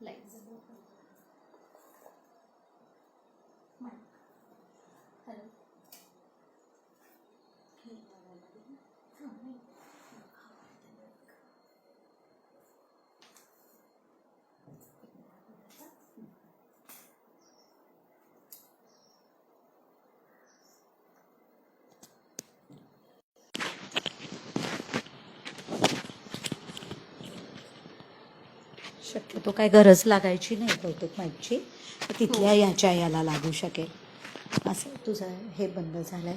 Lights. Mic. Hello. शक्यतो काय गरज लागायची नाही बहुतेक माईकची, तिथल्या याच्या याला लागू शकेल असं. तुझं हे बंद झालंय.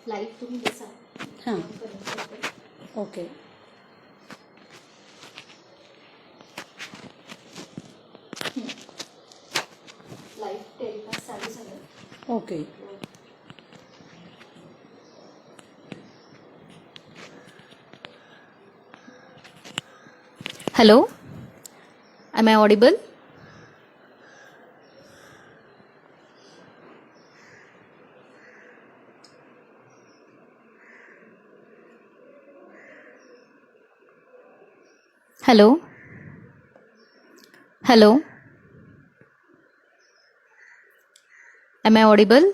लाईट तुम्ही बसा. हां, ओके. लाईट टेलिकास्ट चालू झालं. Okay. Hello, am I audible? Hello, hello, am I audible?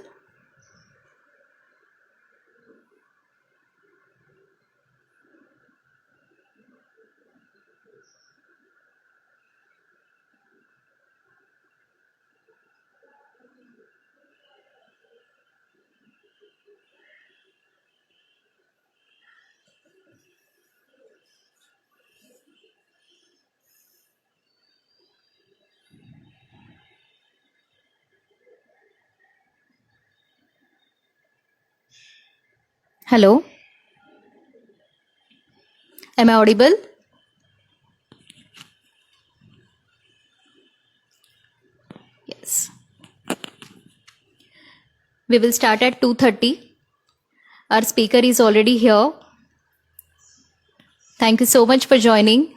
Hello, am I audible? Yes. We will start at 2:30. Our speaker is already here. Thank you so much for joining.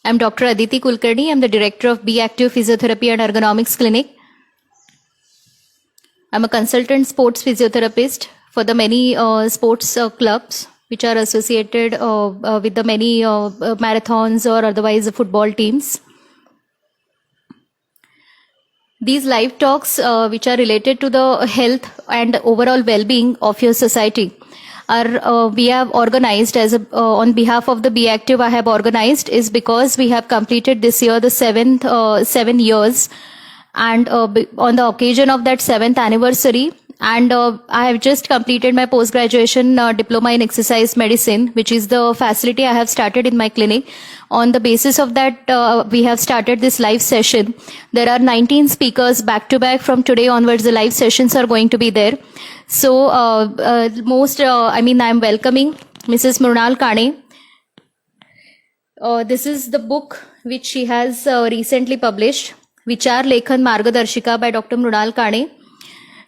I'm Dr. Aditi Kulkarni. I'm the director of Be Active Physiotherapy and Ergonomics Clinic. I'm a consultant sports physiotherapist for the many sports clubs which are associated with the many marathons or otherwise football teams. These live talks which are related to the health and overall well-being of your society are we have organized as a on behalf of the Be Active. I have organized is because we have completed this year the 7 years, and on the occasion of that 7th anniversary, and I have just completed my post-graduation diploma in exercise medicine, which is the facility I have started in my clinic. On the basis of that, we have started this live session. There are 19 speakers back to back from today onwards. The live sessions are going to be there. So I'm welcoming Mrs. Mrunal Kane. This is the book which she has recently published, Vichar Lekhan Margadarshika by Dr. Mrunal Kane.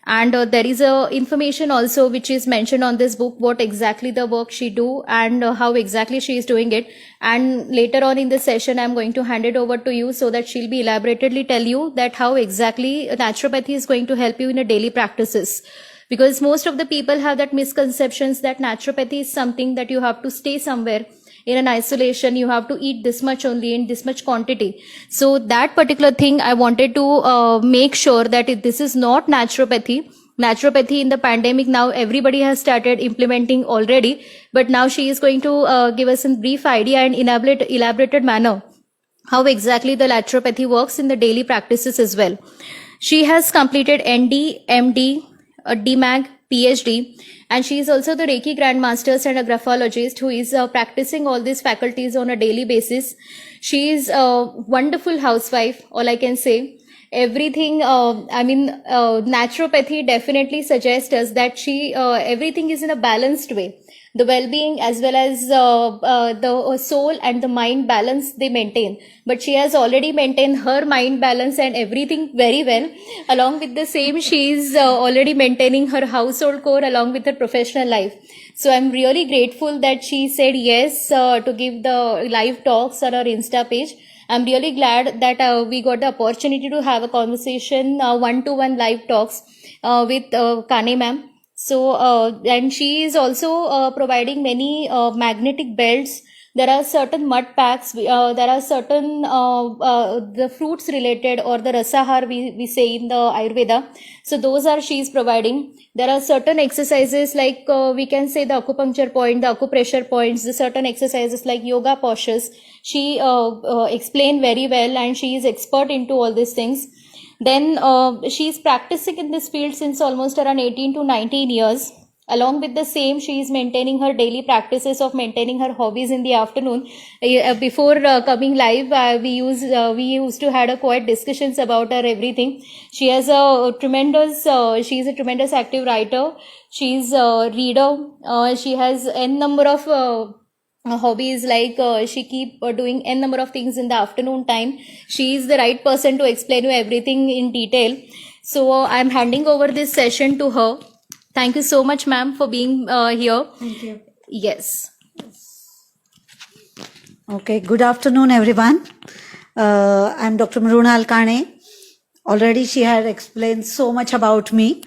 And there is information also which is mentioned on this book, what exactly the work she do and how exactly she is doing it. And later on in the session, I'm going to hand it over to you so that she'll be elaborately tell you that how exactly naturopathy is going to help you in your daily practices. Because most of the people have that misconceptions that naturopathy is something that you have to stay somewhere in an isolation, you have to eat this much only in this much quantity. So that particular thing I wanted to make sure that this is not naturopathy. Naturopathy in the pandemic, now everybody has started implementing already, but now she is going to give us a brief idea and elaborated manner how exactly the naturopathy works in the daily practices as well. She has completed ND, MD, DMAG, PhD, and she is also the Reiki Grandmasters and a graphologist who is practicing all these faculties on a daily basis. She is a wonderful housewife, all I can say. Everything, naturopathy definitely suggests us that everything is in a balanced way. The well-being as well as the soul and the mind balance they maintain. But she has already maintained her mind balance and everything very well. Along with the same, she is already maintaining her household core along with her professional life. So I'm really grateful that she said yes to give the live talks on our Insta page. I'm really glad that we got the opportunity to have a conversation, one-to-one live talks with Kane ma'am. So, and she is also providing many magnetic belts there are certain mud packs, there are certain the fruits related, or the rasahar we say in the Ayurveda. So those are she is providing. There are certain exercises like we can say the acupuncture point, the acupressure points, the certain exercises like yoga postures. She explained very well, and she is expert into all these things. Then she is practicing in this field since almost around 18 to 19 years. Along with the same, she is maintaining her daily practices of maintaining her hobbies in the afternoon. Before coming live, we used to had a quiet discussions about her everything. She has a tremendous, she is a tremendous active writer. She is a reader. She has n number of hobbies, like she keep doing n number of things in the afternoon time. She is the right person to explain you everything in detail. So I'm handing over this session to her. Thank you so much, ma'am, for being here. Thank you. Yes. Okay, good afternoon, everyone. I'm Dr. Mrunal Kane. Already she had explained so much about me.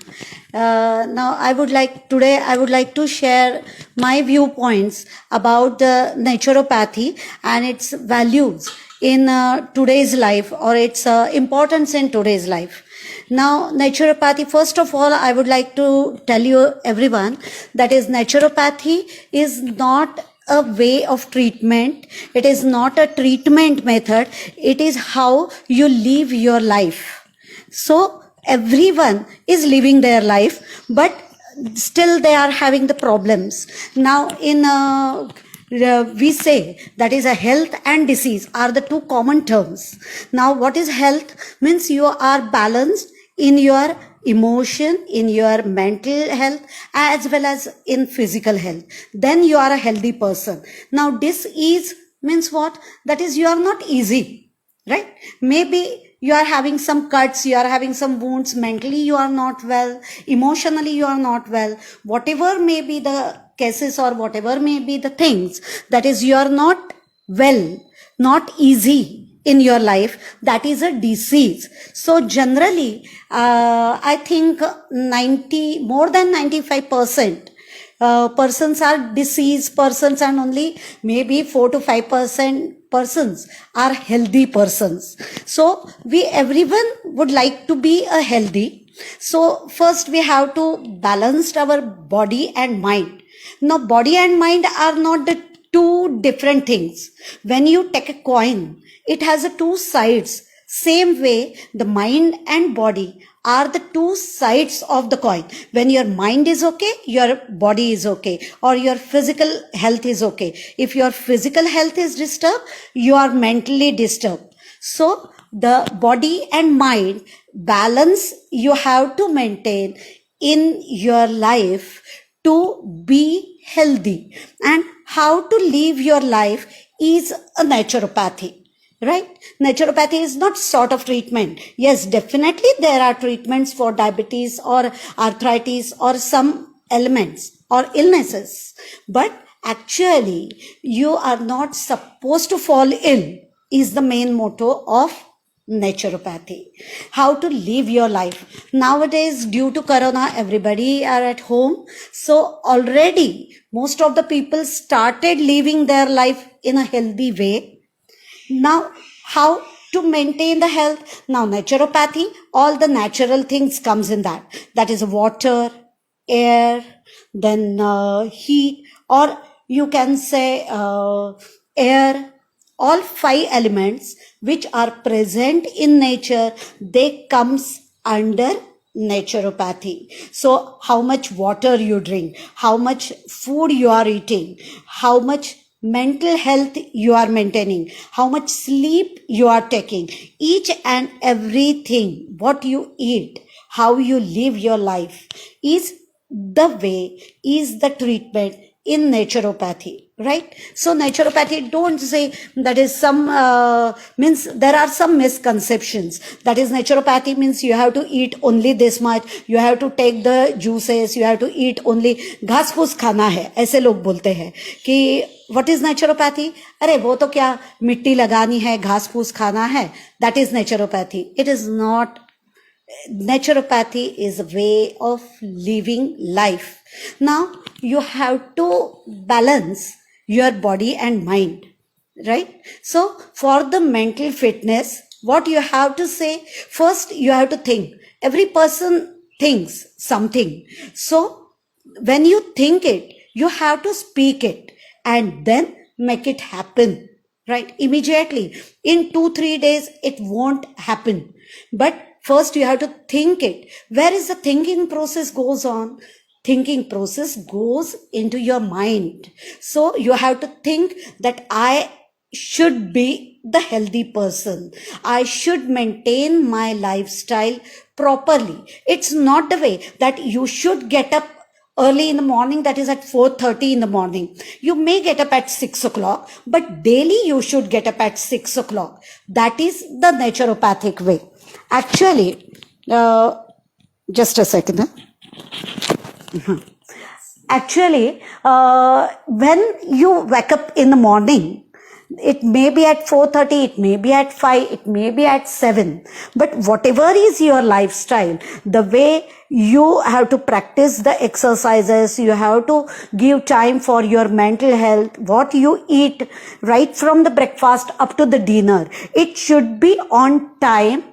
Now I would like to share my viewpoints about the naturopathy and its values in today's life, or its importance in today's life. Now, naturopathy, first of all, I would like to tell you everyone, that is, naturopathy is not a way of treatment. It is not a treatment method. It is how you live your life. So everyone is living their life, but still they are having the problems. Now, in we say that is a health and disease are the two common terms. Now, what is health? Means you are balanced in your emotion, in your mental health, as well as in physical health. Then you are a healthy person. Now, disease means what? That is, you are not easy, right? Maybe you are having some cuts, you are having some wounds, mentally you are not well, emotionally you are not well, whatever may be the cases or whatever may be the things, that is, you are not well, not easy in your life, that is a disease. So generally, I think more than 95% persons are diseased persons, and only maybe 4 to 5% persons are healthy persons. So everyone would like to be a healthy. So first we have to balance our body and mind. Now, body and mind are not the two different things. When you take a coin, it has a two sides. Same way, the mind and body are the two sides of the coin. When your mind is okay, your body is okay, or your physical health is okay. If your physical health is disturbed, you are mentally disturbed. So the body and mind balance you have to maintain in your life to be healthy. And how to live your life is a naturopathy. Right? Naturopathy is not sort of treatment. Yes, definitely there are treatments for diabetes or arthritis or some elements or illnesses. But actually, you are not supposed to fall ill is the main motto of naturopathy. How to live your life. Nowadays, due to Corona, everybody are at home. So already, most of the people started living their life in a healthy way. Now, how to maintain the health? Now, naturopathy, all the natural things comes in that. That is water, air, then heat, or you can say air. All 5 elements which are present in nature, they comes under naturopathy. So, how much water you drink, how much food you are eating, how much mental health you are maintaining, how much sleep you are taking, each and everything, what you eat, how you live your life is the way, is the treatment in naturopathy, right? So naturopathy, don't say that is some, means there are some misconceptions. That is, naturopathy means you have to eat only this much, you have to take the juices, you have to eat only घास फूस खाना है, ऐसे लोग बोलते हैं कि what is naturopathy? अरे वो तो क्या मिट्टी लगानी है, घास फूस खाना है, that is naturopathy. It is not. Naturopathy is a way of living life. Now, you have to balance your body and mind, right? So for the mental fitness, what you have to say, first you have to think. Every person thinks something. So when you think it, you have to speak it and then make it happen, right? Immediately. In 2-3 days, it won't happen. But first you have to think it. Where is the thinking process goes on? Thinking process goes into your mind. So you have to think that I should be the healthy person. I should maintain my lifestyle properly. It's not the way that you should get up early in the morning, that is at 4:30 in the morning. You may get up at 6 o'clock, but daily you should get up at 6 o'clock. That is the naturopathic way. Actually, just a second. Actually, when you wake up in the morning, it may be at 4:30, it may be at 5, it may be at 7. But whatever is your lifestyle, the way you have to practice the exercises, you have to give time for your mental health, what you eat right from the breakfast up to the dinner, it should be on time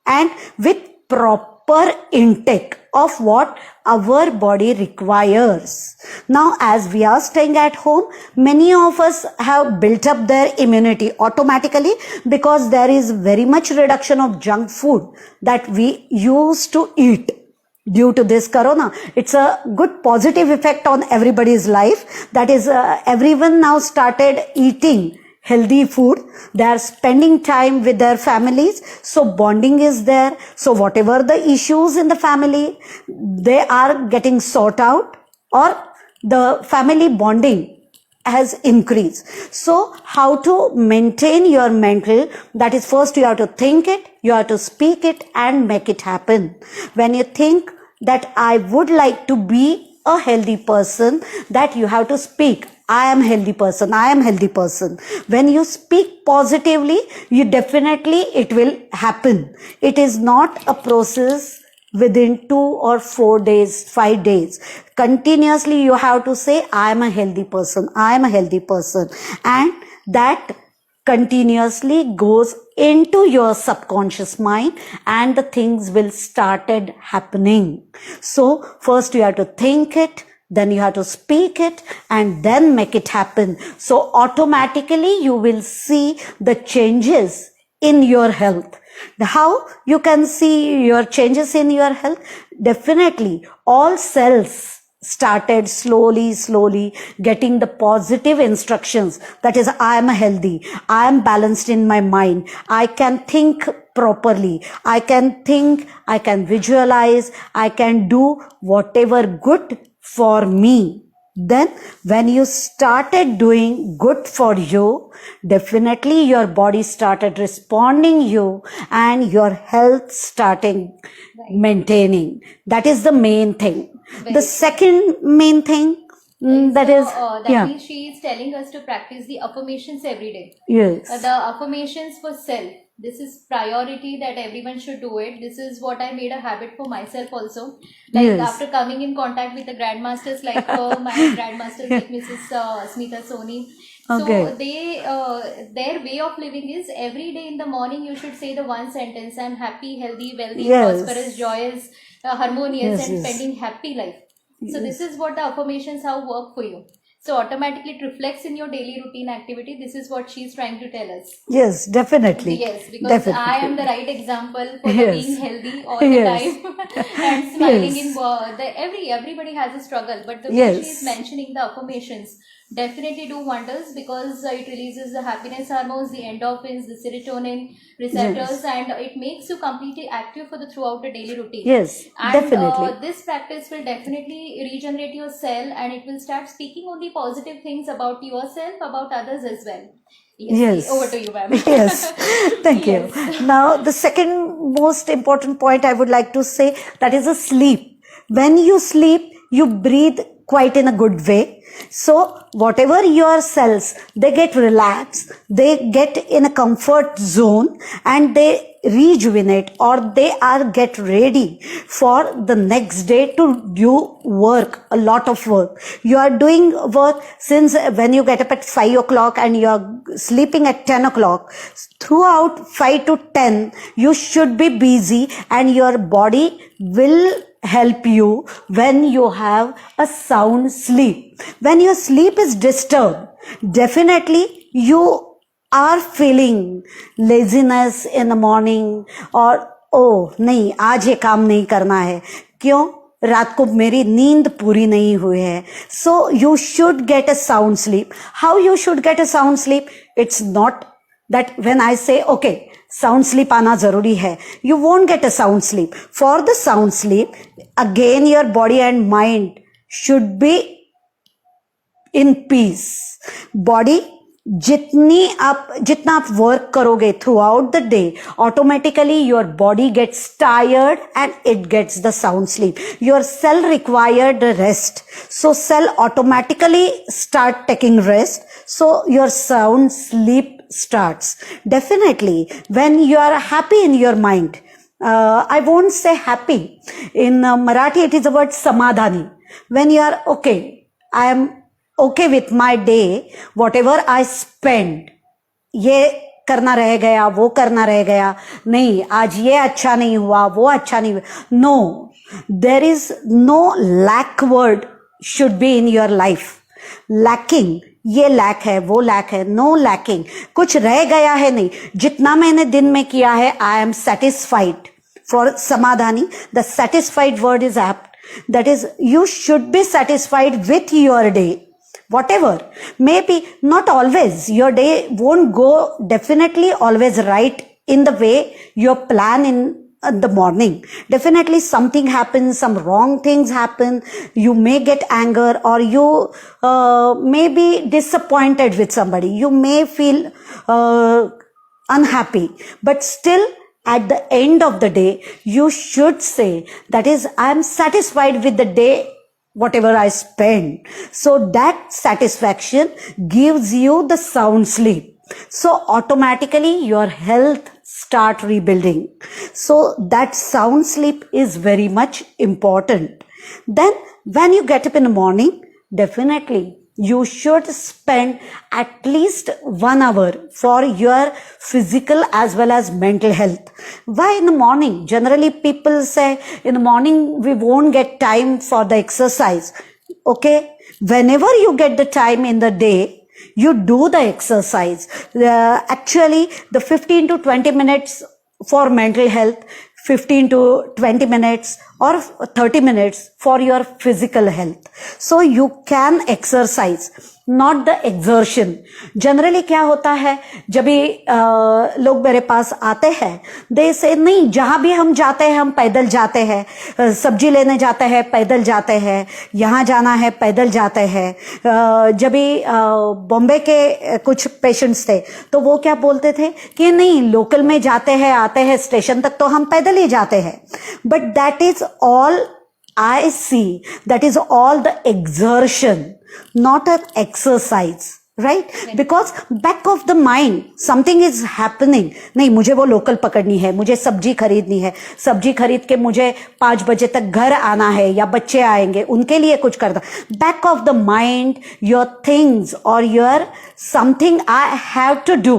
and with proper intake of what our body requires. Now, as we are staying at home, many of us have built up their immunity automatically because there is very much reduction of junk food that we used to eat. Due to this corona, it's a good positive effect on everybody's life. That is, everyone now started eating healthy food. They are spending time with their families. So bonding is there. So whatever the issues in the family, they are getting sorted out, or the family bonding has increased. So how to maintain your mental, that is, first you have to think it, you have to speak it and make it happen. When you think that I would like to be a healthy person, that you have to speak. I am healthy person. I am healthy person. When you speak positively, you definitely, it will happen. It is not a process within 2 or 4 days, 5 days. Continuously you have to say, I am a healthy person. I am a healthy person. And that continuously goes into your subconscious mind and the things will started happening. So first you have to think it, then you have to speak it and then make it happen. So automatically you will see the changes in your health. How you can see your changes in your health? Definitely all cells started slowly getting the positive instructions. That is, I am healthy. I am balanced in my mind. I can think properly. I can think, I can visualize, I can do whatever good for me. Then when you started doing good for you, definitely your body started responding you and your health starting maintaining. That is the main thing. The second main thing, that is, that means she is telling us to practice the affirmations every day. Yes. The affirmations for self. This is priority that everyone should do it. This is what I made a habit for myself also. Like Yes. after coming in contact with the grandmasters like my grandmasters like Mrs. Smita Soni. So Okay. they, their way of living is every day in the morning you should say the one sentence, I'm happy, healthy, wealthy, Yes. prosperous, joyous, harmonious, Yes, and yes. spending happy life. So this is what the affirmations have worked for you. So automatically it reflects in your daily routine activity. This is what she's trying to tell us. Yes, definitely. Yes, because Definitely. I am the right example for Yes. being healthy all the Yes. time and smiling Yes. in everybody has a struggle, but the way Yes. she is mentioning the affirmations definitely do wonders because it releases the happiness hormones, the endorphins, the serotonin receptors, and it makes you completely active for the throughout the daily routine. Yes, And definitely. this practice will definitely regenerate your cell and it will start speaking only positive things about yourself, about others as well. Yes. Over to you, ma'am. Yes. Thank you. Yes. Now, the second most important point I would like to say, that is a sleep. When you sleep, you breathe quite in a good way. So whatever your cells, they get relaxed, they get in a comfort zone and they rejuvenate, or they are get ready for the next day to do work, a lot of work. You are doing work since when you get up at 5 o'clock and you are sleeping at 10 o'clock. Throughout 5 to 10, you should be busy and your body will help you when you have a sound sleep. When your sleep is disturbed, definitely you are feeling laziness in the morning, or नहीं आज ये काम नहीं करना है, क्यों? रात को मेरी नींद पूरी नहीं हुई है. So you should get a sound sleep. How you should get a sound sleep? It's not that when I say okay, sound sleep आना जरूरी है, you won't get a sound sleep. For the sound sleep, again your body and mind should be in peace. Body जितना आप work करोगे throughout the day, automatically your body gets tired and it gets the sound sleep. Your cell required rest, so cell automatically start taking rest, so your sound sleep starts. Definitely, when you are happy in your mind, I won't say happy. In Marathi, it is the word samadhani. When you are okay, I am okay with my day, whatever I spend, ये करना रह गया, वो करना रह गया, नहीं आज ये अच्छा नहीं हुआ, वो अच्छा नहीं हुआ. No, there is no lack word should be in your life. Lacking, ये लैक है, वो लैक है, नो लैकिंग. कुछ रह गया है नहीं, जितना मैंने दिन में किया है, आई एम सेटिस्फाइड. फॉर समाधानी, the satisfied word is apt. That is, you should be satisfied with your day. Whatever, maybe not always, your day won't go definitely always right in the way you plan in the morning. Definitely something happens, some wrong things happen, you may get anger, or you may be disappointed with somebody, you may feel unhappy, but still at the end of the day you should say, that is, I am satisfied with the day whatever I spend. So that satisfaction gives you the sound sleep. So automatically your health start rebuilding. So that sound sleep is very much important. Then when you get up in the morning, definitely you should spend at least 1 hour for your physical as well as mental health. Why in the morning? Generally people say in the morning we won't get time for the exercise. Okay, whenever you get the time in the day, you do the exercise. Actually the 15 to 20 minutes for mental health, 15 to 20 minutes or 30 minutes for your physical health. So you can exercise, not the exertion. Generally क्या होता है, जब भी लोग मेरे पास आते हैं, they say नहीं, जहां भी हम जाते हैं हम पैदल जाते हैं, सब्जी लेने जाते हैं पैदल जाते हैं, यहाँ जाना है पैदल जाते हैं. जब भी बॉम्बे के कुछ पेशेंट्स थे तो वो क्या बोलते थे कि नहीं, लोकल में जाते हैं, आते हैं, स्टेशन तक तो हम पैदल ही जाते हैं. But that is all I see, that is all the exertion, not an exercise, right? Because back of the mind something is happening. नहीं, मुझे वो लोकल पकड़नी है, मुझे सब्जी खरीदनी है, सब्जी खरीद के मुझे 5 बजे तक घर आना है, या बच्चे आएंगे उनके लिए कुछ करना. Back of the mind, your things or your something I have to do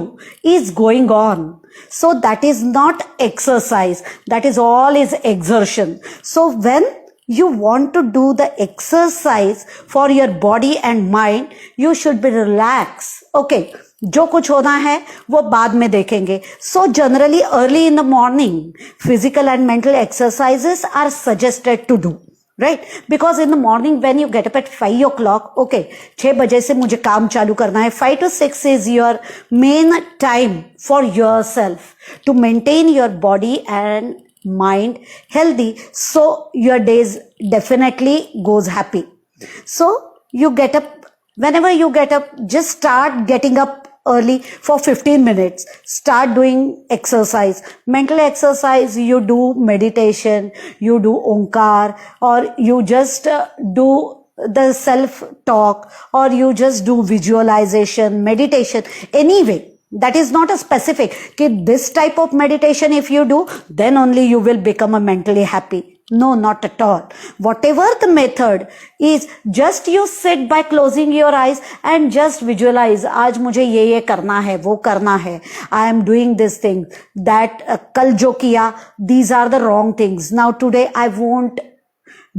is going on. So that is not exercise, that is all is exertion. So when you want to do the exercise for your body and mind, you should be relaxed. Okay, जो कुछ होना है वो बाद में देखेंगे. So generally early in the morning, physical and mental exercises are suggested to do. Right? Because in the morning when you get up at 5 o'clock, okay, 6 बजे से मुझे काम चालू करना है, 5 to 6 is your main time for yourself to maintain your body and mind healthy, so your days definitely goes happy. So you get up, whenever you get up, just start getting up early for 15 minutes. Start doing exercise, mental exercise. You do meditation, you do Omkar, or you just do the self talk, or you just do visualization, meditation, anyway. That is not a specific, कि this type of meditation if you do, then only you will become a mentally happy. No, not at all. Whatever the method is, just you sit by closing your eyes and just visualize, आज मुझे ये करना है, वो करना है. I am doing this thing. That कल जो किया, these are the wrong things. Now today I won't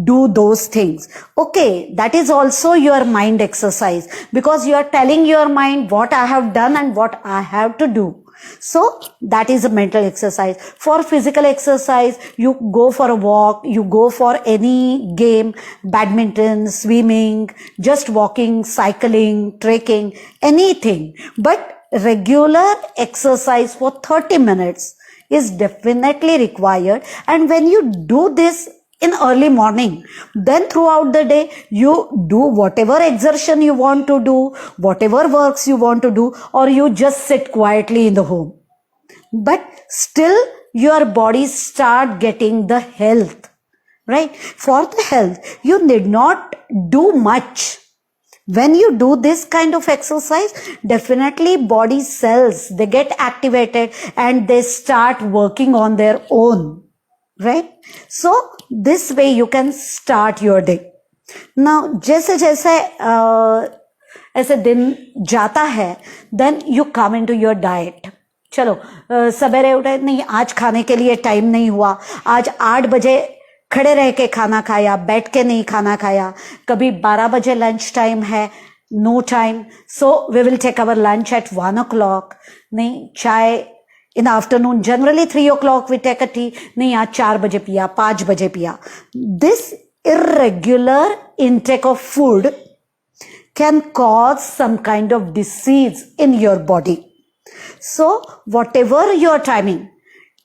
do those things. Okay, that is also your mind exercise, because you are telling your mind what I have done and what I have to do. So that is a mental exercise. For physical exercise, you go for a walk, you go for any game, badminton, swimming, just walking, cycling, trekking, anything. But regular exercise for 30 minutes is definitely required. And when you do this in early morning, then throughout the day you do whatever exertion you want to do, whatever works you want to do, or you just sit quietly in the home. But still your body start getting the health, right? For the health, you need not do much. When you do this kind of exercise, definitely body cells, they get activated and they start working on their own. Right? So this way you can start your day. Now, जैसे जैसे ऐसे दिन जाता है, then you come into your diet. चलो सवेरे उठे, नहीं आज खाने के लिए टाइम नहीं हुआ, आज 8 बजे खड़े रह के खाना खाया, बैठ के नहीं खाना खाया, कभी 12 बजे लंच टाइम है, no time, so we will take our lunch at 1 o'clock. नहीं चाय in the afternoon, generally 3 o'clock we take a tea. नहीं आज 4 बजे पिया, 5 बजे पिया. This irregular intake of food can cause some kind of disease in your body. So whatever your timing,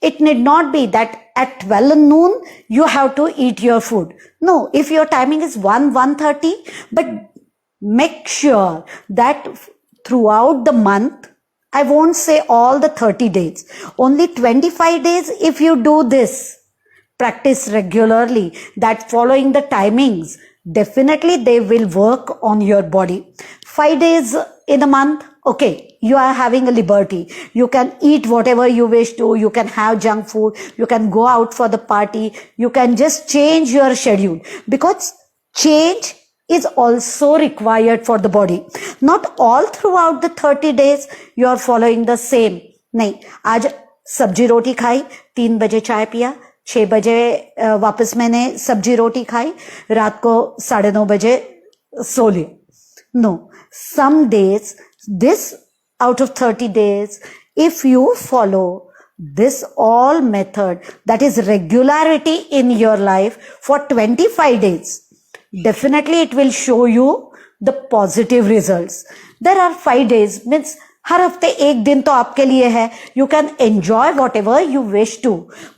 it need not be that at 12 noon you have to eat your food. No, if your timing is 1:30, but make sure that throughout the month, I won't say all the 30 days, only 25 days if you do this, practice regularly, that following the timings, definitely they will work on your body. 5 days in a month, okay, you are having a liberty. You can eat whatever you wish to, you can have junk food, you can go out for the party, you can just change your schedule, because change is also required for the body. Not all throughout the 30 days you are following the same. नहीं, आज सब्जी रोटी खाई, 3 बजे चाय पिया, 6 बजे वापस मैंने सब्जी रोटी खाई, रात को 9:30 बजे सो लिया. No, some days, this out of 30 days, if you follow this all method, that is regularity in your life for 25 days, definitely it will show you the positive results. There are 5 days, means हर हफ्ते एक दिन तो आपके लिए है. You can enjoy whatever you wish to,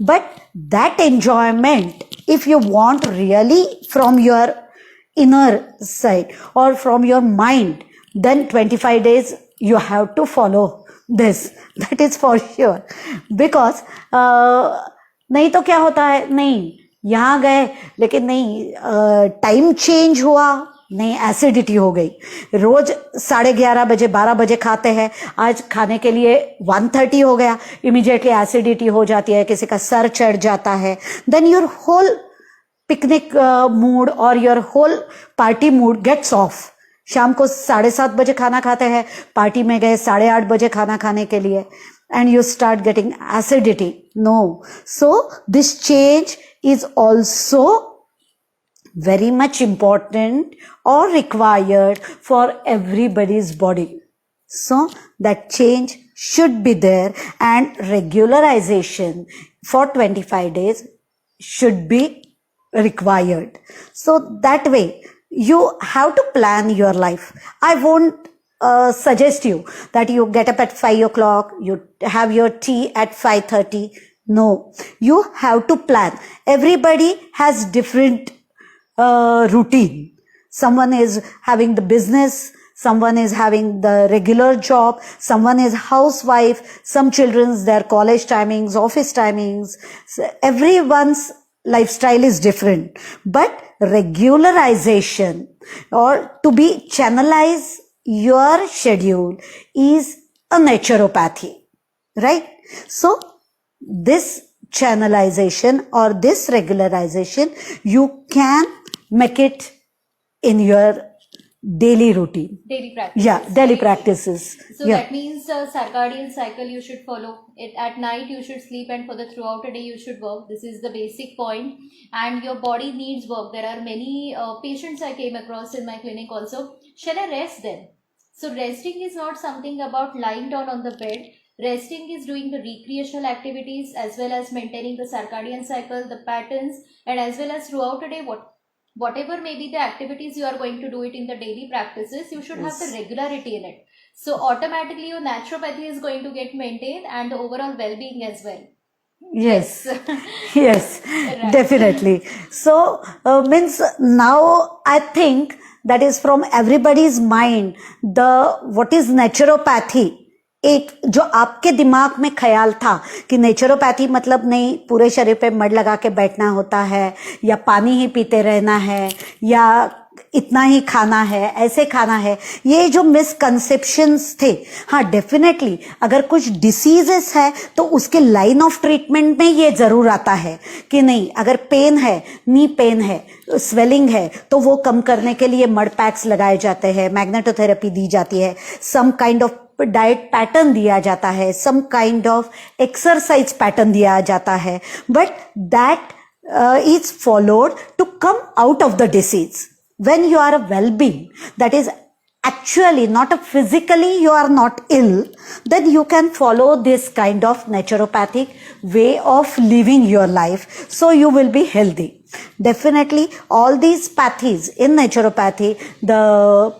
but that enjoyment, if you want really from your inner side or from your mind, then 25 days you have to follow this. That is for sure. Because नहीं तो क्या होता है, नहीं यहाँ गए लेकिन नहीं टाइम चेंज हुआ, नहीं एसिडिटी हो गई. रोज 11:30 बजे 12 बजे खाते हैं, आज खाने के लिए 1:30 हो गया, इमीडिएटली एसिडिटी हो जाती है, किसी का सर चढ़ जाता है. Then your whole picnic mood और your whole party mood gets off. शाम को 7:30 बजे खाना खाते हैं, पार्टी में गए 8:30 बजे खाना खाने के लिए, and you start getting acidity. No. So this change is also very much important or required for everybody's body. So that change should be there, and regularization for 25 days should be required. So that way you have to plan your life. I won't suggest you that you get up at 5 o'clock, you have your tea at 5:30. No, you have to plan. Everybody has different routine. Someone is having the business, someone is having the regular job, someone is housewife, some children's their college timings, office timings. So everyone's lifestyle is different, but regularization or to be channelize your schedule is a naturopathy, right? So this channelization or this regularization, you can make it in your daily routine. Daily practice. Yeah, daily practices. So Yeah. that means circadian cycle you should follow. It at night you should sleep, and for the throughout a day you should work. This is the basic point, and your body needs work. There are many patients I came across in my clinic also. Shall I rest then? So resting is not something about lying down on the bed. Resting is doing the recreational activities as well as maintaining the circadian cycle, the patterns, and as well as throughout a day whatever may be the activities you are going to do it in the daily practices, you should have the regularity in it. So automatically your naturopathy is going to get maintained and the overall well-being as well. Yes, yes, definitely. So, means now I think that is from everybody's mind, what is naturopathy? एक जो आपके दिमाग में ख्याल था कि naturopathy मतलब नहीं पूरे शरीर पे मड लगा के बैठना होता है या पानी ही पीते रहना है या इतना ही खाना है, ऐसे खाना है, ये जो मिसकंसेप्शंस थे, हाँ डेफिनेटली अगर कुछ डिसीजेस है तो उसके लाइन ऑफ ट्रीटमेंट में ये जरूर आता है कि नहीं, अगर पेन है, नी पेन है, स्वेलिंग है, तो वो कम करने के लिए मड पैक्स लगाए जाते हैं, मैग्नेटोथेरेपी दी जाती है, some kind of diet pattern दिया जाता है, some kind of exercise pattern दिया जाता है, but that is followed to come out of the disease. When you are a well-being, that is actually not a physically you are not ill, then you can follow this kind of naturopathic way of living your life, so you will be healthy. Definitely all these pathies in naturopathy, the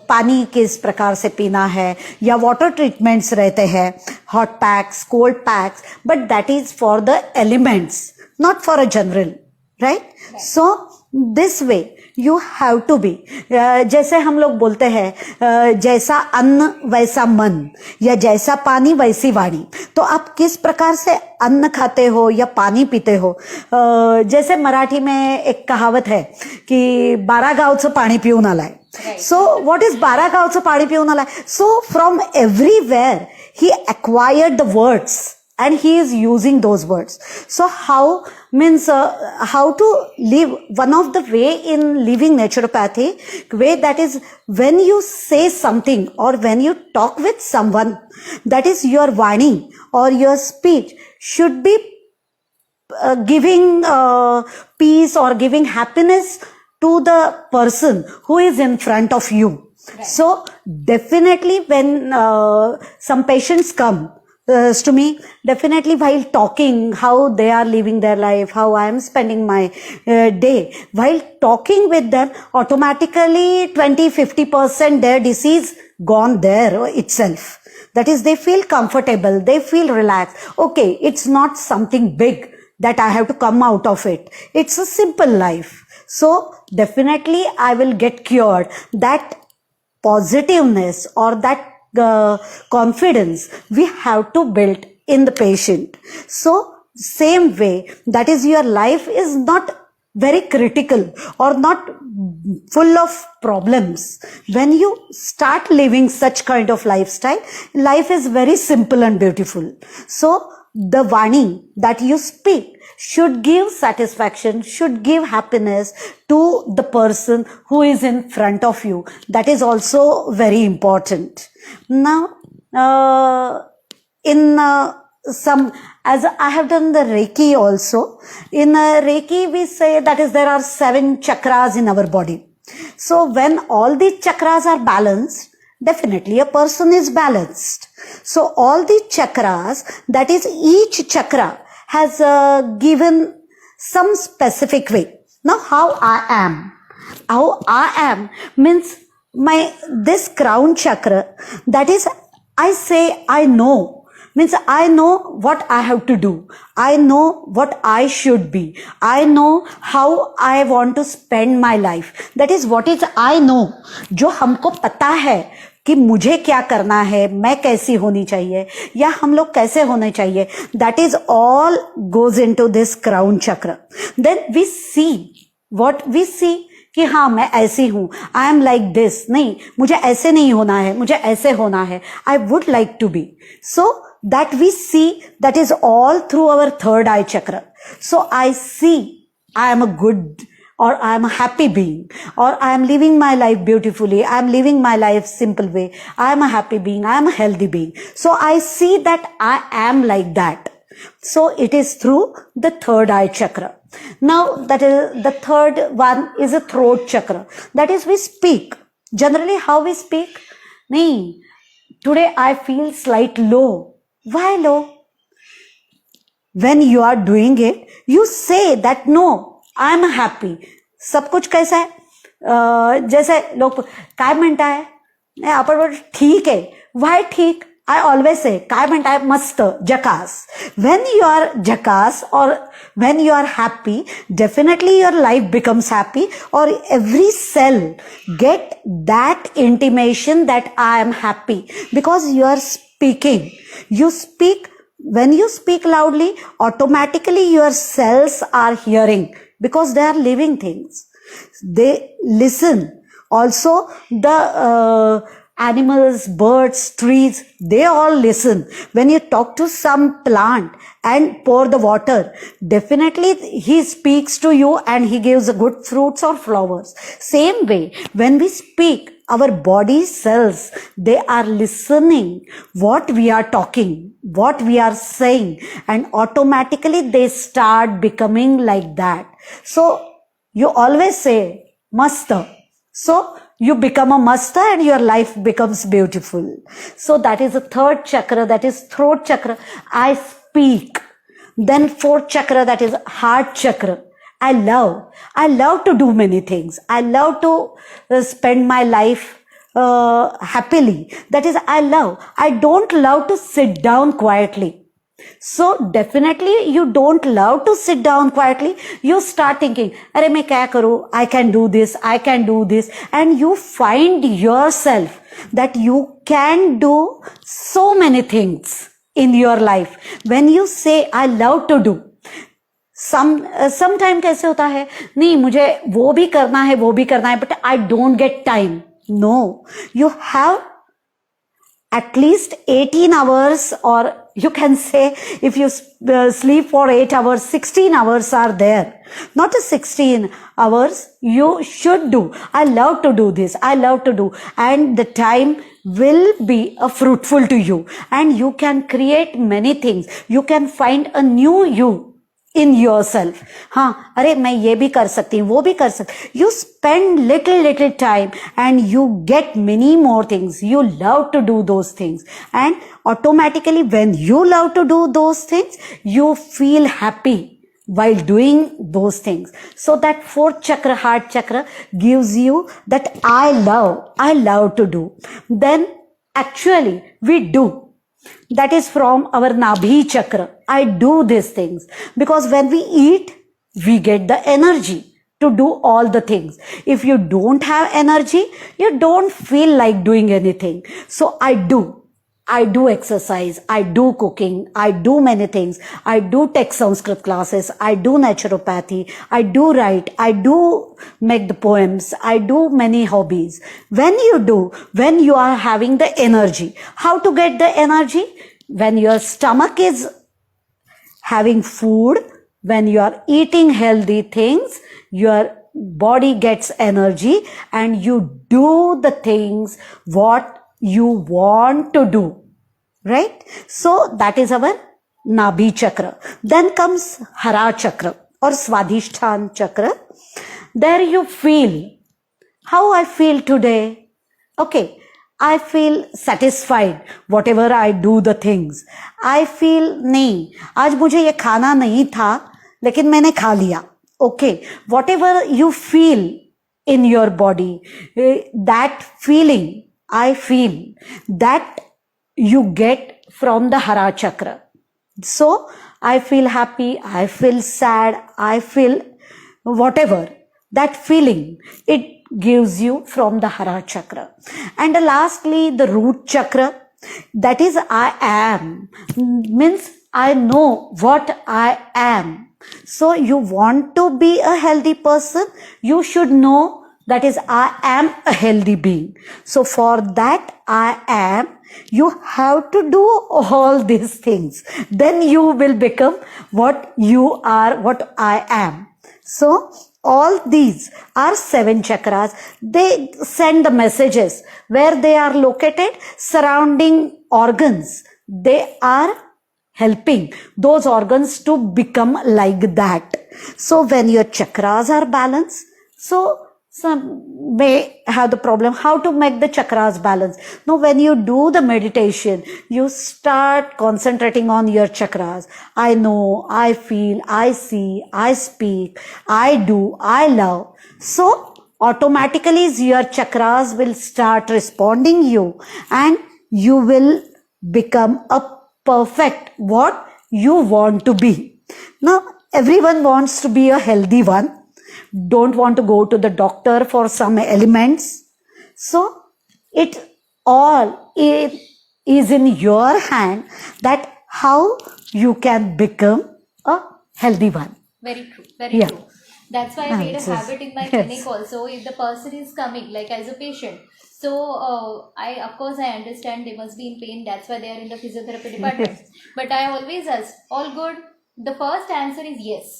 पानी किस प्रकार से पीना है या water treatments रहते हैं, hot packs, cold packs, but that is for the elements, not for a general, right? So this way you have to be, जैसे हम लोग बोलते हैं जैसा अन्न वैसा मन या जैसा पानी वैसी वाणी. तो आप किस प्रकार से अन्न खाते हो या पानी पीते हो, जैसे मराठी में एक कहावत है कि 12 गावचं पाणी पिऊन आलाय. So what is 12 गावचं पाणी पिऊन आलाय? So from everywhere he acquired the words and he is using those words. So how means how to live, one of the way in living naturopathy way, that is when you say something or when you talk with someone, that is your vani or your speech should be giving peace or giving happiness to the person who is in front of you. Right. So definitely when some patients come to me, definitely while talking how they are living their life, how I am spending my day, while talking with them, automatically 20-50% their disease gone there itself. That is, they feel comfortable, they feel relaxed. Okay, it's not something big that I have to come out of it. It's a simple life. So definitely I will get cured. That positiveness or that confidence we have to build in the patient. So same way, that is, your life is not very critical or not full of problems. When you start living such kind of lifestyle, life is very simple and beautiful. So the Vani that you speak should give satisfaction, should give happiness to the person who is in front of you. That is also very important. Now, in some, as I have done the Reiki also, in Reiki we say that is there are 7 chakras in our body. So when all these chakras are balanced, definitely a person is balanced. So all the chakras, that is each chakra has given some specific way. Now how I am means this crown chakra, that is, I say I know, means I know what I have to do. I know what I should be. I know how I want to spend my life. That is what is I know. जो हमको पता है कि मुझे क्या करना है, मैं कैसी होनी चाहिए या हम लोग कैसे होने चाहिए, that is all goes into this crown chakra. Then we see what we see कि हाँ मैं ऐसी हूं, आई एम लाइक दिस, नहीं मुझे ऐसे नहीं होना है, मुझे ऐसे होना है, I would like to be. So that we see, that is all through our third eye chakra. So I C I am a good or I am a happy being or I am living my life beautifully. I am living my life simple way. I am a happy being. I am a healthy being. So I see that I am like that. So it is through the third eye chakra. Now that is the third one is a throat chakra. That is we speak. Generally how we speak? Nahi. Today I feel slight low. Why low? When you are doing it, you say that no, I am happy. सब कुछ कैसा है, जैसे लोग काय म्हणताय, नाही आपण बोलतो ठीक आहे. Why ठीक? I always say काय म्हणताय, मस्त, जकास. When you are jackass or when you are happy, definitely your life becomes happy or every cell get that intimation that I am happy because you are speaking. You speak. When you speak loudly, automatically your cells are hearing because they are living things. They listen. Also, the animals, birds, trees, they all listen. When you talk to some plant and pour the water, definitely he speaks to you and he gives good fruits or flowers. Same way, when we speak, our body cells, they are listening what we are talking, what we are saying, and automatically they start becoming like that. So you always say masta. So you become a masta and your life becomes beautiful. So that is the third chakra, that is throat chakra. I speak. Then fourth chakra, that is heart chakra. I love to do many things. I love to spend my life happily. That is, I don't love to sit down quietly. So definitely you don't love to sit down quietly. You start thinking, अरे मैं क्या करूँ? I can do this, I can do this. And you find yourself that you can do so many things in your life. When you say, I love to do. Sometime कैसे होता है, नहीं मुझे वो भी करना है, but I don't get time. No, you have at least 18 hours, or you can say if you sleep for 8 hours, 16 hours are there. Not a 16 hours, you should do. I love to do this, I love to do. And the time will be fruitful to you. And you can create many things. You can find a new you in yourself. हाँ, अरे मैं ये भी कर सकती हूँ, वो भी कर सकती. You spend little time and you get many more things. You love to do those things. And automatically when you love to do those things, you feel happy while doing those things. So that fourth chakra, heart chakra, gives you that I love to do. Then actually we do. That is from our Nabhi chakra. I do these things because when we eat, we get the energy to do all the things. If you don't have energy, you don't feel like doing anything. So I do exercise, I do cooking, I do many things. I do take Sanskrit classes, I do naturopathy, I do write, I do make the poems, I do many hobbies. When you are having the energy, how to get the energy? When your stomach is having food, when you are eating healthy things, your body gets energy and you do the things what you want to do. Right? So that is our Nabhi chakra. Then comes Hara chakra or Swadhisthana chakra. There you feel how I feel today. Okay, I feel satisfied whatever I do the things. I feel नहीं, आज मुझे ये खाना नहीं था लेकिन मैंने खा लिया. Okay, whatever you feel in your body, that feeling, I feel, that you get from the Hara chakra. So I feel happy, I feel sad, I feel whatever. That feeling, it gives you from the Hara chakra. And lastly, the root chakra, that is I am, means I know what I am. So you want to be a healthy person, you should know that is I am a healthy being. So for that I am, you have to do all these things. Then you will become what you are, what I am. So all these are 7 chakras. They send the messages where they are located, surrounding organs. They are helping those organs to become like that. So when your chakras are balanced, so some may have the problem how to make the chakras balance. Now when you do the meditation, you start concentrating on your chakras. I know, I feel, I see, I speak, I do, I love. So automatically your chakras will start responding you, and you will become a perfect what you want to be. Now everyone wants to be a healthy one, don't want to go to the doctor for some ailments. So it all is in your hand that how you can become a healthy one. Very true. Very Yeah. true. That's why I made a Yes. habit in my Yes. clinic also. If the person is coming, like as a patient, so I of course I understand they must be in pain. That's why they are in the physiotherapy department. But I always ask, all good? The first answer is yes.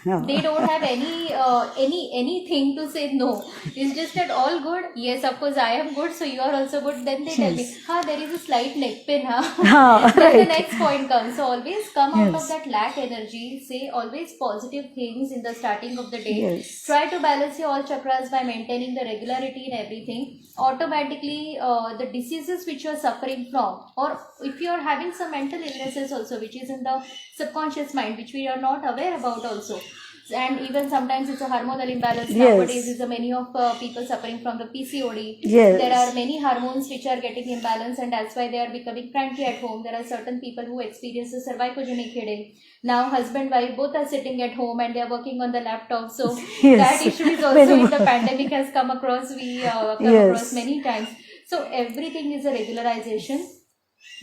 Yeah. They don't have anything to say no. It's just that all good. Yes, of course I am good, so you are also good. Then they tell me, there is a slight neck pain, Ah, Then the right. next point comes. So always come out of Yes. that lack energy. Say always positive things in the starting of the day. Yes. Try to balance your all chakras by maintaining the regularity in everything. Automatically, the diseases which you are suffering from, or if you are having some mental illnesses also, which is in the subconscious mind, which we are not aware about also. And even sometimes it's a hormonal imbalance. Yes. Nowadays is a many of people suffering from the PCOD. Yes. There are many hormones which are getting imbalanced, and that's why they are becoming cranky at home. There are certain people who experience the cervicogenic headache. Now husband wife both are sitting at home and they are working on the laptop. So Yes. that issue is also Very in the much. pandemic has come across. We come Yes. across many times. So everything is a regularization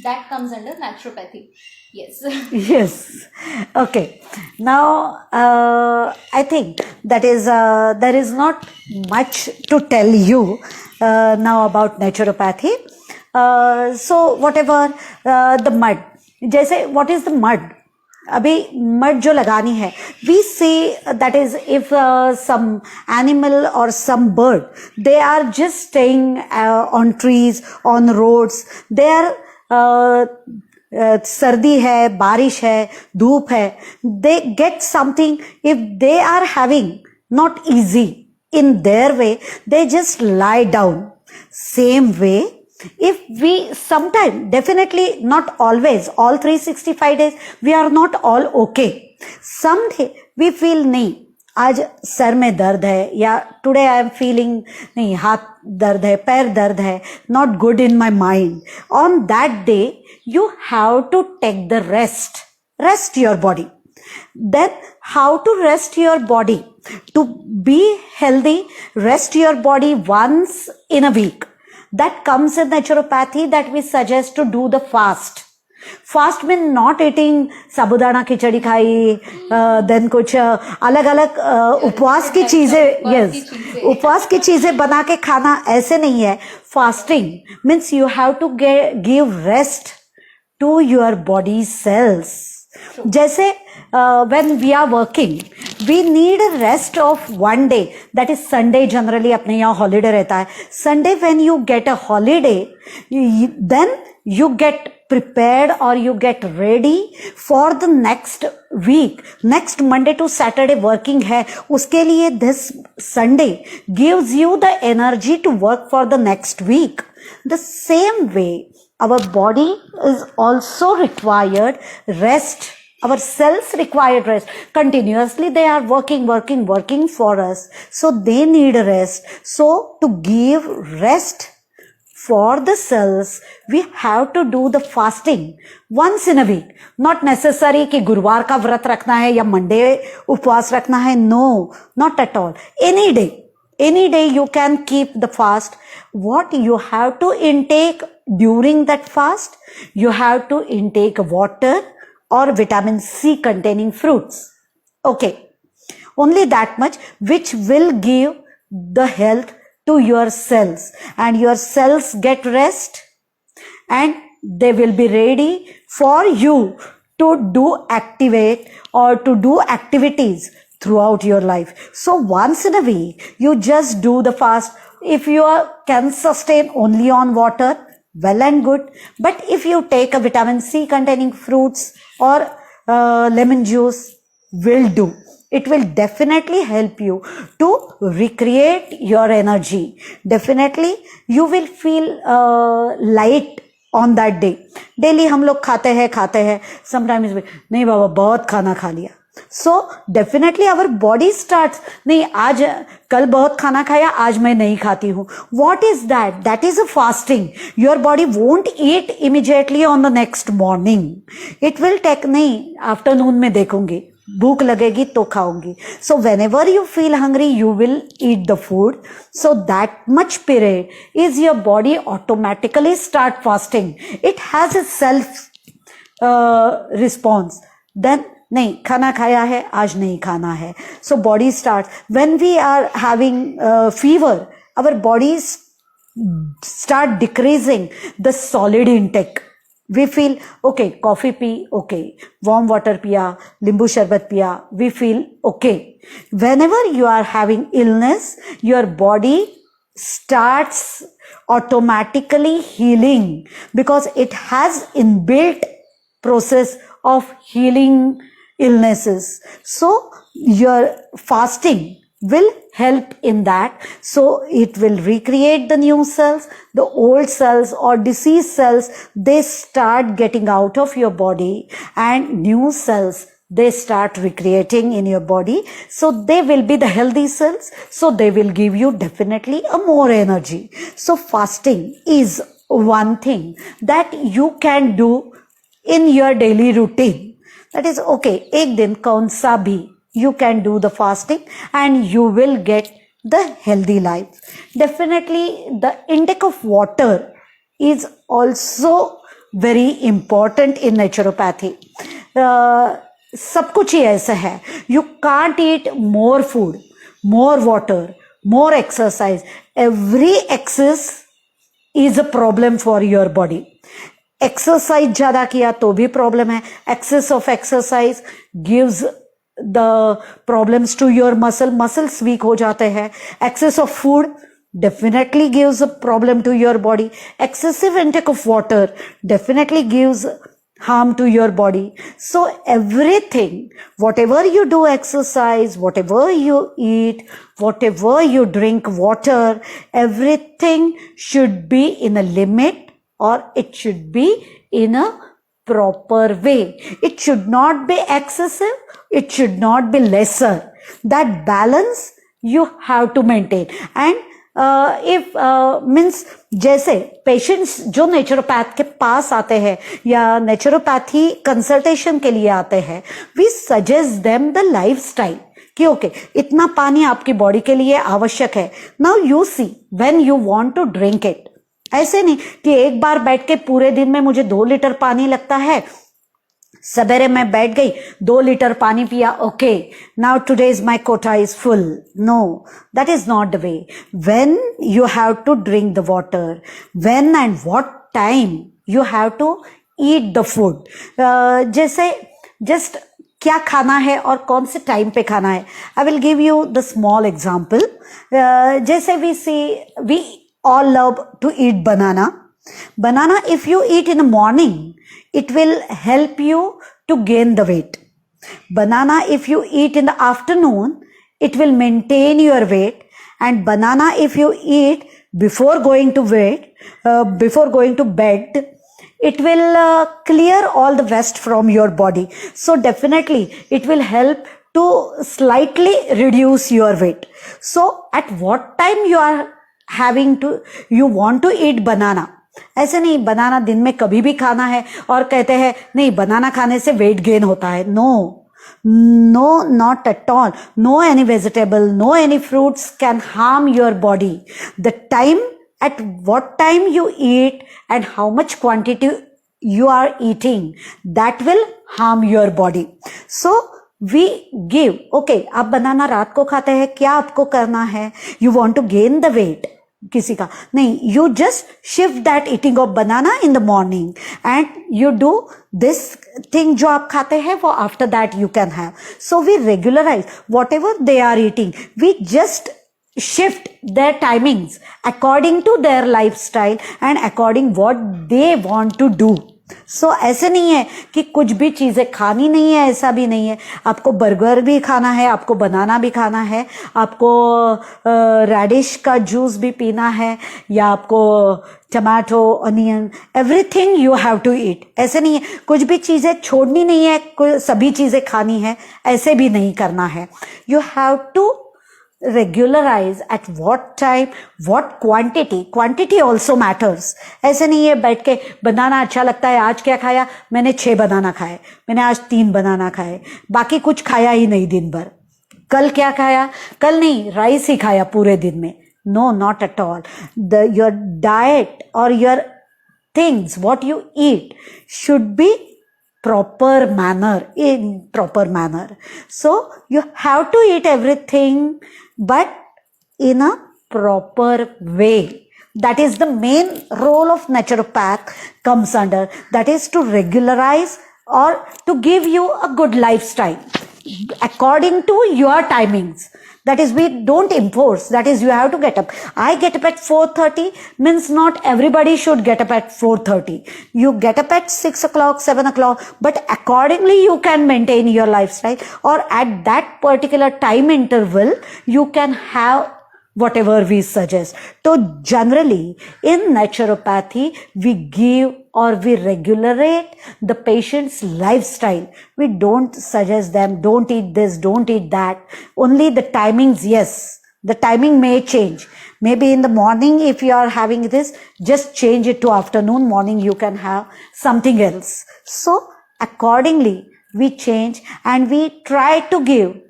that comes under naturopathy. Yes. Yes. Okay. Now, I think that is there is not much to tell you now about naturopathy. So whatever the mud, जैसे what is the mud? अभी mud जो लगानी है, we say that is if some animal or some bird, they are just staying on trees, on roads, they are सर्दी है, बारिश है, धूप है, they get something. If they are having not easy in their way, they just lie down. Same way, if we sometime, definitely not always, all 365 days, we are not all okay. Someday we feel नहीं, आज sir में दर्द है, या today I am feeling नहीं, हाथ दर्द है, पैर दर्द है, not good in my mind. On that day you have to take the rest your body. Then how to rest your body? To be healthy, rest your body once in a week. That comes in naturopathy, that we suggest to do the fast. Fast means not eating साबुदाना खिचड़ी खाई, then कुछ अलग अलग उपवास की चीजें, yes, उपवास की चीजें बना के खाना, ऐसे नहीं है. Fasting means you have to give rest to your body cells. जैसे when we are working, we need a rest of one day, that is Sunday. Generally अपने यहाँ holiday रहता है. Sunday when you get a holiday, then you get prepared or you get ready for the next week. Next Monday to Saturday working है, उसके लिए this Sunday gives you the energy to work for the next week. The same way, our body is also required rest. Our cells required rest. Continuously they are working for us. So they need a rest. So to give rest for the cells, we have to do the fasting once in a week. Not necessary कि गुरुवार का व्रत रखना है या Monday उपवास रखना है. No, not at all. Any day. any day you can keep the fast. What you have to intake during that fast? You have to intake water or vitamin C containing fruits. Okay. Only that much, which will give the health to your cells, and your cells get rest and they will be ready for you to do activate or to do activities throughout your life. So once in a week, you just do the fast. If you can sustain only on water, well and good. But if you take a vitamin C containing fruits or lemon juice, will do. It will definitely help you to recreate your energy. Definitely, you will feel light on that day. Daily हम लोग खाते हैं. Sometimes नहीं बाबा बहुत खाना खा लिया. So definitely our body starts, नहीं आज कल बहुत खाना खाया, आज मैं नहीं खाती हूँ. What is that? That is a fasting. Your body won't eat immediately on the next morning. It will take, नहीं afternoon में देखूंगी, भूख लगेगी तो खाऊंगी. So whenever you feel hungry, you will eat the food. So that much period is your body automatically start fasting. It has a self response. Then नहीं खाना खाया है, आज नहीं खाना है. So body starts, when we are having fever, our bodies start decreasing the solid intake. We feel okay, coffee pee, okay, warm water piya, limbu sharbat piya, we feel okay. Whenever you are having illness, your body starts automatically healing because it has inbuilt process of healing illnesses. So your fasting will help in that. So it will recreate the new cells, the old cells or diseased cells, they start getting out of your body, and new cells they start recreating in your body. So they will be the healthy cells. So they will give you definitely a more energy. So fasting is one thing that you can do in your daily routine. That is okay, एक दिन कौन सा भी you can do the fasting and you will get the healthy life. Definitely the intake of water is also very important in naturopathy. सब कुछ ही ऐसा है. You can't eat more food, more water, more exercise. Every excess is a problem for your body. Exercise ज्यादा किया तो भी problem है. Excess of exercise gives the problems to your muscles weak हो जाते हैं. एक्सेस ऑफ फूड definitely gives a problem to your body. Excessive intake of water definitely gives harm to your body. So everything, whatever you do exercise, whatever you eat, whatever you drink water, everything should be in a limit, or it should be in a proper way. It should not be excessive. It should not be lesser. That balance you have to maintain. And if means जैसे patients जो naturopath के पास आते हैं या naturopathy consultation के लिए आते हैं, we suggest them the lifestyle कि ओके इतना पानी आपकी बॉडी के लिए आवश्यक है. Now you see when you want to drink it. ऐसे नहीं कि एक बार बैठ के पूरे दिन में मुझे 2 लीटर पानी लगता है, सवेरे मैं बैठ गई 2 लीटर पानी पिया, okay now today's my quota is full. No, that is not the way. When you have to drink the water, when and what time you have to eat the food. जैसे just क्या खाना है और कौन से time पे खाना है. I will give you the small example. जैसे we all love to eat banana. Banana, if you eat in the morning, it will help you to gain the weight. Banana, if you eat in the afternoon, it will maintain your weight. And banana, if you eat before going to bed, it will clear all the waste from your body. So definitely, it will help to slightly reduce your weight. So at what time you want to eat banana. ऐसे नहीं बनाना दिन में कभी भी खाना है और कहते हैं नहीं बनाना खाने से वेट गेन होता है. No, No, not at all. No any vegetable, no any fruits can harm your body. The time, at what time you eat and how much quantity you are eating, that will harm your body. So we give, okay, आप बनाना रात को खाते हैं, क्या आपको करना है? You want to gain the weight. किसी का नहीं, you just shift that eating of banana in the morning and you do this thing जो आप खाते हैं वो after that you can have. So we regularize whatever they are eating. We just shift their timings according to their lifestyle and according what they want to do. सो ऐसे नहीं है कि कुछ भी चीजें खानी नहीं है, ऐसा भी नहीं है. आपको बर्गर भी खाना है, आपको बनाना भी खाना है, आपको रेडिश का जूस भी पीना है, या आपको tomato, onion, everything you have to eat. ऐसे नहीं है कुछ भी चीजें छोड़नी नहीं है, सभी चीजें खानी है, ऐसे भी नहीं करना है. You have to regularize at what time, what quantity also matters. ऐसे नहीं है बैठ के बनाना अच्छा लगता है, आज क्या खाया, मैंने 6 बनाना खाए, मैंने आज 3 बनाना खाए, बाकी कुछ खाया ही नहीं दिन भर. कल क्या खाया, कल नहीं, राइस ही खाया पूरे दिन में. No, not at all. Your diet or your things, what you eat should be in proper manner. So you have to eat everything, but in a proper way. That is the main role of naturopath comes under. That is to regularize or to give you a good lifestyle according to your timings. That is, we don't enforce. That is, you have to get up. I get up at 4:30 means not everybody should get up at 4:30. You get up at 6 o'clock, 7 o'clock, but accordingly you can maintain your lifestyle, or at that particular time interval, you can have whatever we suggest. So generally in naturopathy, we give or we regulate the patient's lifestyle. We don't suggest them, don't eat this, don't eat that. Only the timings, yes, the timing may change. Maybe in the morning, if you are having this, just change it to afternoon. Morning, you can have something else. So accordingly, we change and we try to give.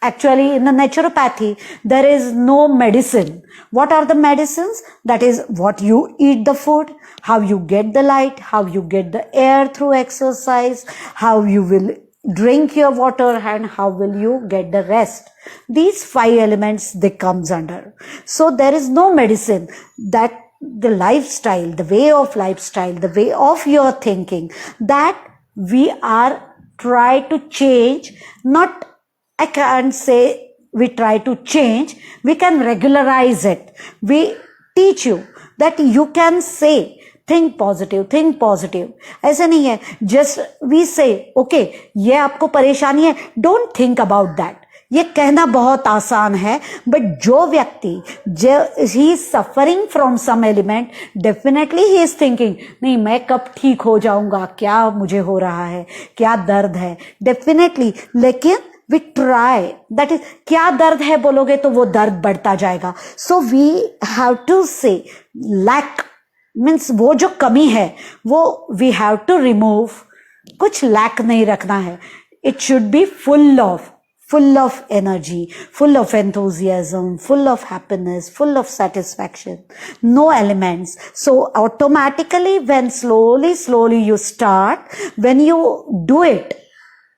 Actually, in the naturopathy, there is no medicine. What are the medicines? That is what you eat the food, how you get the light, how you get the air through exercise, how you will drink your water, and how will you get the rest. These 5 elements they comes under. So there is no medicine. That the lifestyle, the way of your thinking, that we are try to change, not I can't say we try to change, we can regularize it. We teach you that you can say, think positive. ऐसे नहीं है, just we say, okay, ये आपको परेशानी है, don't think about that. ये कहना बहुत आसान है, but जो व्यक्ति he is suffering from some element, definitely he is thinking, नहीं मैं कब ठीक हो जाऊंगा, क्या मुझे हो रहा है, क्या दर्द है, definitely. लेकिन we try, that is, क्या दर्द है बोलोगे तो वो दर्द बढ़ता जाएगा. So we have to say, lack means वो जो कमी है वो we have to remove. कुछ lack नहीं रखना है. It should be full of energy, full of enthusiasm, full of happiness, full of satisfaction. No elements. So automatically when slowly you start, when you do it,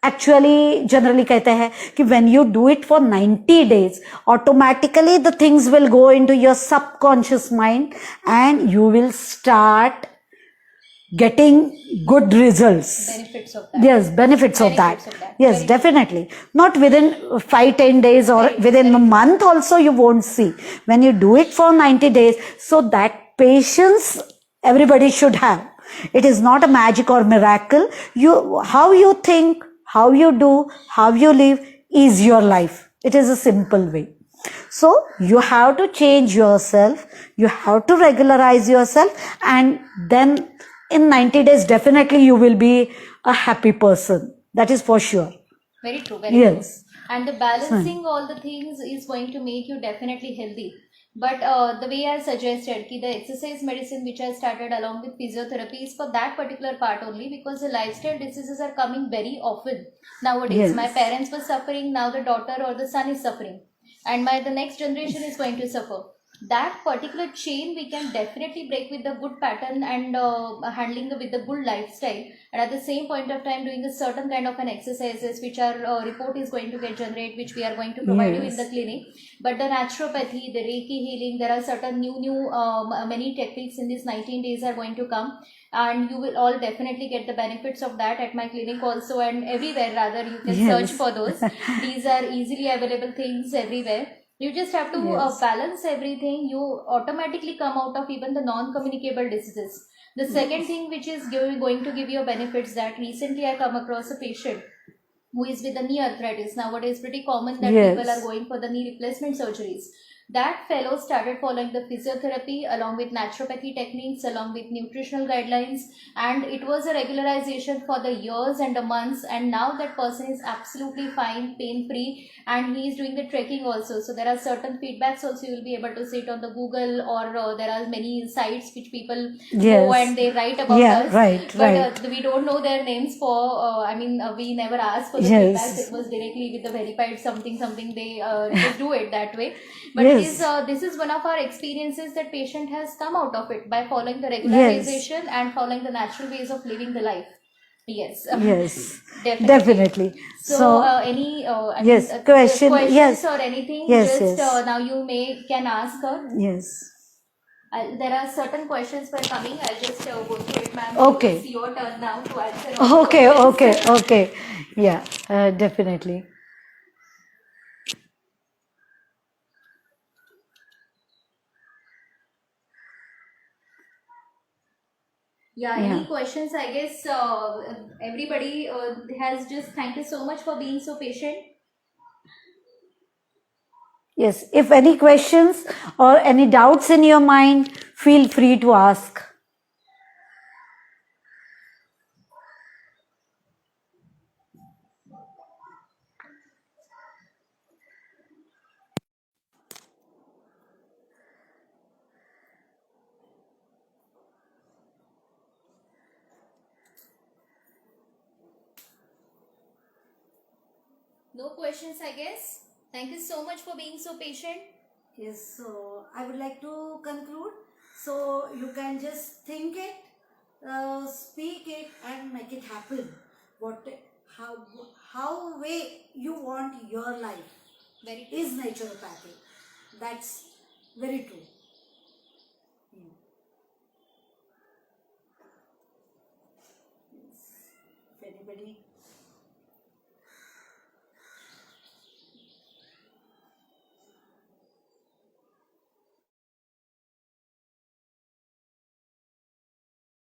actually generally कहते हैं कि when you do it for 90 days, automatically the things will go into your subconscious mind and you will start getting good results. Benefits of that. Yes, benefits of that. Yes, Very definitely. Not within 5-10 days or within a month also you won't see. When you do it for 90 days, so that patience everybody should have. It is not a magic or miracle. How you think, how you do, how you live is your life. It is a simple way. So you have to change yourself. You have to regularize yourself, and then in 90 days, definitely you will be a happy person. That is for sure. Very true. Very Yes. true. And the balancing all the things is going to make you definitely healthy. But the way I suggested, ki the exercise medicine which I started along with physiotherapy is for that particular part only, because the lifestyle diseases are coming very often nowadays. My Yes. parents were suffering, now the daughter or the son is suffering, and the next generation is going to suffer. That particular chain we can definitely break with the good pattern and handling with the good lifestyle, and at the same point of time doing a certain kind of an exercises which our report is going to get generate, which we are going to provide you in the Yes. clinic. But the naturopathy, the reiki healing, there are certain new many techniques in these 19 days are going to come, and you will all definitely get the benefits of that at my clinic also, and everywhere rather you can search Yes. for those. These are easily available things everywhere. You just have to Yes. balance everything. You automatically come out of even the non-communicable diseases. The second thing which is going to give you benefits, that recently I come across a patient who is with the knee arthritis. Nowadays pretty common that people are Yes. going for the knee replacement surgeries. That fellow started following the physiotherapy along with naturopathy techniques, along with nutritional guidelines, and it was a regularization for the years and the months, and now that person is absolutely fine, pain free, and he is doing the trekking also. So there are certain feedbacks also you will be able to see it on the Google, or there are many sites which people go Yes. and they write about Yeah, us. right, But right. we don't know their names for we never asked for the feedbacks. Yes. It was directly with the verified something they just do it that way. But it is Yes. this is one of our experiences that patient has come out of it by following the Yes. regularization and following the natural ways of living the life. Yes. Yes. Definitely. Definitely. So, So, any, yes, the question. questions Yes. or anything, Yes, just yes. now you can ask her. Yes. There are certain questions were coming. I'll just go through it, ma'am. So Okay. it's your turn now to answer all the Okay, okay, questions. okay. Yeah, definitely. Yeah, Yeah. any questions? I guess everybody has just thank you so much for being so patient. Yes. If any questions or any doubts in your mind, feel free to ask. No questions, I guess. Thank you so much for being so patient. Yes, so I would like to conclude. So you can just think it, speak it, and make it happen. What, how, how way you want your life Very true. is naturopathy. That's very true. Yeah. If anybody